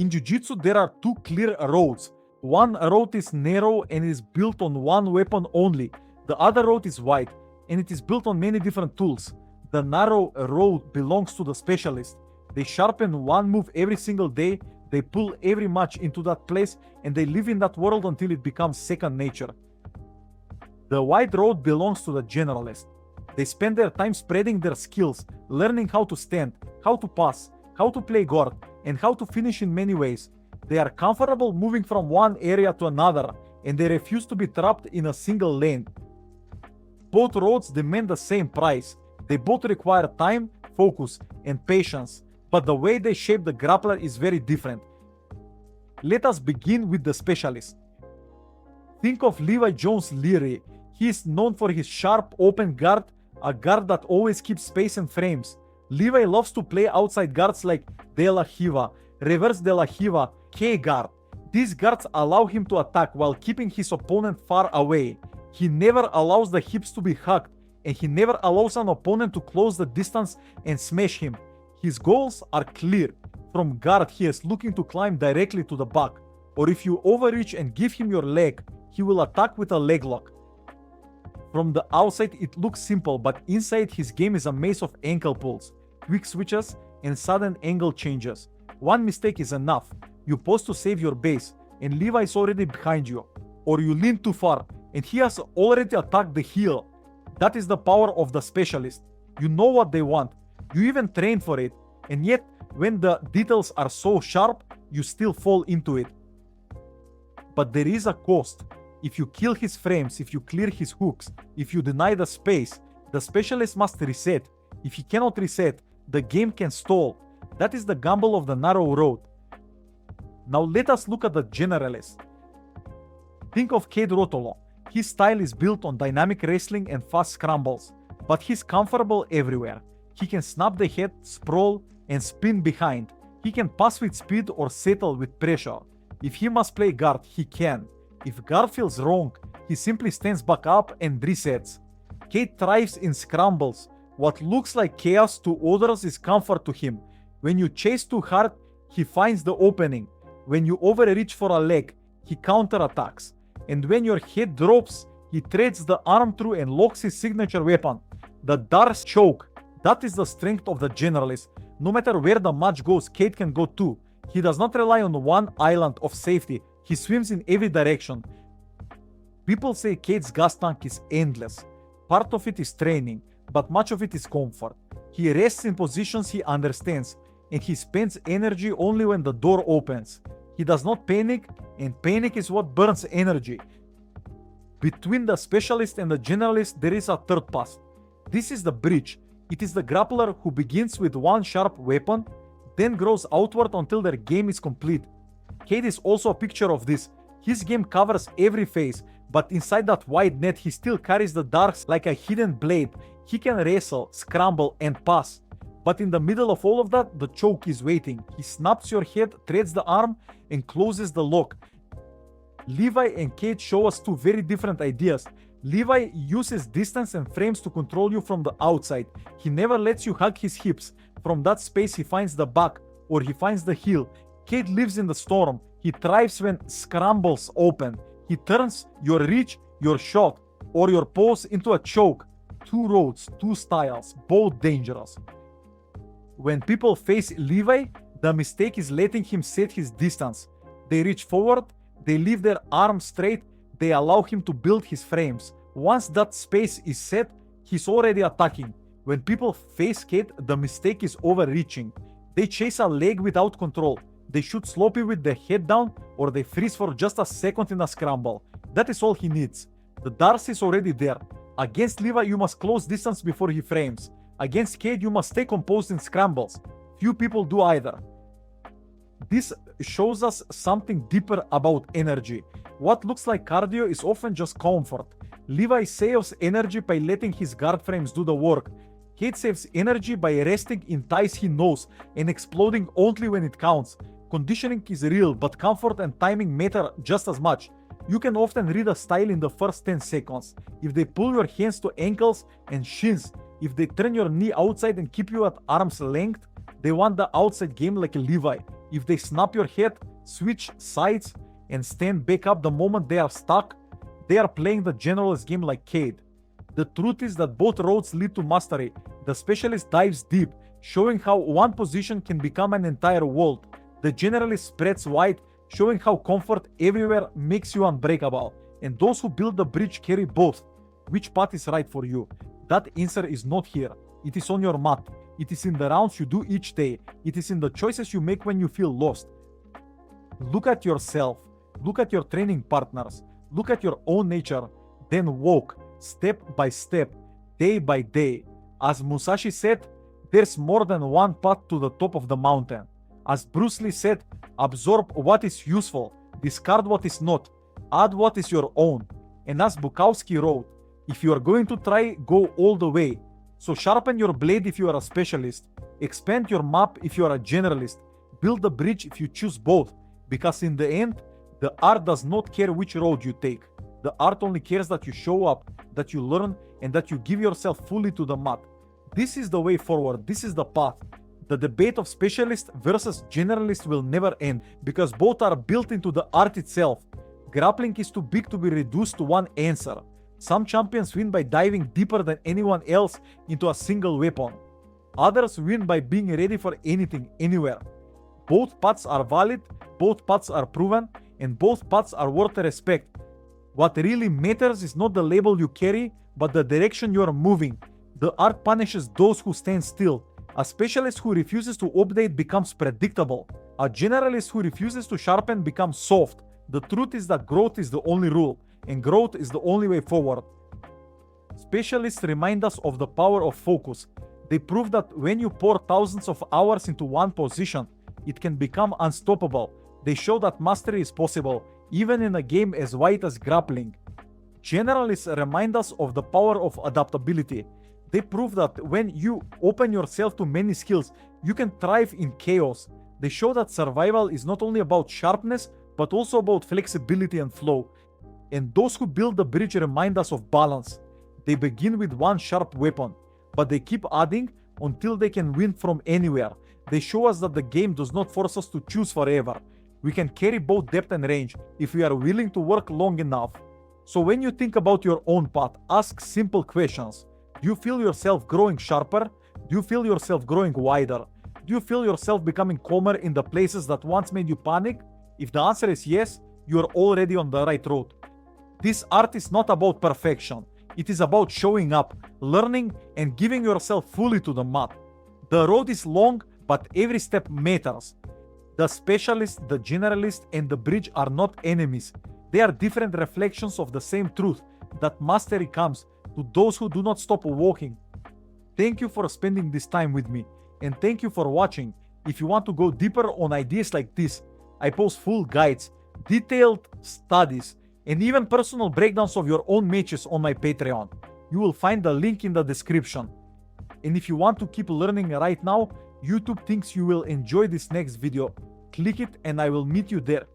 In Jiu-Jitsu, there are two clear roads. One road is narrow and is built on one weapon only. The other road is wide and it is built on many different tools. The narrow road belongs to the specialist. They sharpen one move every single day, they pull every match into that place, and they live in that world until it becomes second nature. The wide road belongs to the generalist. They spend their time spreading their skills, learning how to stand, how to pass, how to play guard, and how to finish in many ways. They are comfortable moving from one area to another, and they refuse to be trapped in a single lane. Both roads demand the same price. They both require time, focus, and patience, but the way they shape the grappler is very different. Let us begin with the specialist. Think of Levi Jones-Leary. He is known for his sharp, open guard, a guard that always keeps space and frames. Levi loves to play outside guards like De La Hiva, reverse De La Hiva, K guard. These guards allow him to attack while keeping his opponent far away. He never allows the hips to be hugged, and he never allows an opponent to close the distance and smash him. His goals are clear. From guard, he is looking to climb directly to the back, or if you overreach and give him your leg, he will attack with a leg lock. From the outside it looks simple, but inside his game is a maze of ankle pulls, quick switches, and sudden angle changes. One mistake is enough. You pause to save your base, and Levi is already behind you. Or you lean too far, and he has already attacked the heel. That is the power of the specialist. You know what they want. You even train for it, and yet when the details are so sharp, you still fall into it. But there is a cost. If you kill his frames, if you clear his hooks, if you deny the space, the specialist must reset. If he cannot reset, the game can stall. That is the gamble of the narrow road. Now let us look at the generalist. Think of Kade Ruotolo. His style is built on dynamic wrestling and fast scrambles, but he's comfortable everywhere. He can snap the head, sprawl, and spin behind. He can pass with speed or settle with pressure. If he must play guard, he can. If guard feels wrong, he simply stands back up and resets. Kade thrives in scrambles. What looks like chaos to others is comfort to him. When you chase too hard, he finds the opening. When you overreach for a leg, he counterattacks. And when your head drops, he threads the arm through and locks his signature weapon, the Darce choke. That is the strength of the generalist. No matter where the match goes, Kade can go too. He does not rely on one island of safety. He swims in every direction. People say Kade's gas tank is endless. Part of it is training, but much of it is comfort. He rests in positions he understands, and he spends energy only when the door opens. He does not panic, and panic is what burns energy. Between the specialist and the generalist, there is a third path. This is the bridge. It is the grappler who begins with one sharp weapon, then grows outward until their game is complete. Kade is also a picture of this. His game covers every phase, but inside that wide net he still carries the darks like a hidden blade. He can wrestle, scramble, and pass. But in the middle of all of that, the choke is waiting. He snaps your head, threads the arm, and closes the lock. Levi and Kade show us two very different ideas. Levi uses distance and frames to control you from the outside. He never lets you hug his hips. From that space he finds the back, or he finds the heel. Kade lives in the storm. He thrives when scrambles open. He turns your reach, your shot, or your pose into a choke. Two roads, two styles, both dangerous. When people face Levi, the mistake is letting him set his distance. They reach forward, they leave their arms straight, they allow him to build his frames. Once that space is set, he's already attacking. When people face Kade, the mistake is overreaching. They chase a leg without control. They shoot sloppy with the head down, or they freeze for just a second in a scramble. That is all he needs. The Darce is already there. Against Levi, you must close distance before he frames. Against Kade, you must stay composed in scrambles. Few people do either. This shows us something deeper about energy. What looks like cardio is often just comfort. Levi saves energy by letting his guard frames do the work. Kade saves energy by resting in ties he knows and exploding only when it counts. Conditioning is real, but comfort and timing matter just as much. You can often read a style in the first 10 seconds. If they pull your hands to ankles and shins, if they turn your knee outside and keep you at arm's length, They want the outside game like a Levi. If they snap your head, switch sides, and stand back up the moment they are stuck, they are playing the generalist game like Kade. The truth is that both roads lead to mastery. The specialist dives deep, showing how one position can become an entire world. The generalist spreads wide, showing how comfort everywhere makes you unbreakable. And those who build the bridge carry both. Which path is right for you? That answer is not here. It is on your mat. It is in the rounds you do each day. It is in the choices you make when you feel lost. Look at yourself. Look at your training partners. Look at your own nature. Then walk, step by step, day by day. As Musashi said, there's more than one path to the top of the mountain. As Bruce Lee said, absorb what is useful, discard what is not, add what is your own. And as Bukowski wrote, if you are going to try, go all the way. So sharpen your blade if you are a specialist, expand your map if you are a generalist, build the bridge if you choose both, because in the end, the art does not care which road you take. The art only cares that you show up, that you learn, and that you give yourself fully to the mat. This is the way forward, this is the path. The debate of specialist versus generalist will never end, because both are built into the art itself. Grappling is too big to be reduced to one answer. Some champions win by diving deeper than anyone else into a single weapon. Others win by being ready for anything, anywhere. Both paths are valid, both paths are proven, and both paths are worth respect. What really matters is not the label you carry, but the direction you are moving. The art punishes those who stand still. A specialist who refuses to update becomes predictable. A generalist who refuses to sharpen becomes soft. The truth is that growth is the only rule, and growth is the only way forward. Specialists remind us of the power of focus. They prove that when you pour thousands of hours into one position, it can become unstoppable. They show that mastery is possible, even in a game as wide as grappling. Generalists remind us of the power of adaptability. They prove that when you open yourself to many skills, you can thrive in chaos. They show that survival is not only about sharpness, but also about flexibility and flow. And those who build the bridge remind us of balance. They begin with one sharp weapon, but they keep adding until they can win from anywhere. They show us that the game does not force us to choose forever. We can carry both depth and range if we are willing to work long enough. So when you think about your own path, ask simple questions. Do you feel yourself growing sharper? Do you feel yourself growing wider? Do you feel yourself becoming calmer in the places that once made you panic? If the answer is yes, you are already on the right road. This art is not about perfection. It is about showing up, learning, and giving yourself fully to the mat. The road is long, but every step matters. The specialist, the generalist, and the bridge are not enemies. They are different reflections of the same truth, that mastery comes to those who do not stop walking. Thank you for spending this time with me, and thank you for watching. If you want to go deeper on ideas like this, I post full guides, detailed studies, and even personal breakdowns of your own matches on my Patreon. You will find the link in the description. And if you want to keep learning right now, YouTube thinks you will enjoy this next video. Click it and I will meet you there.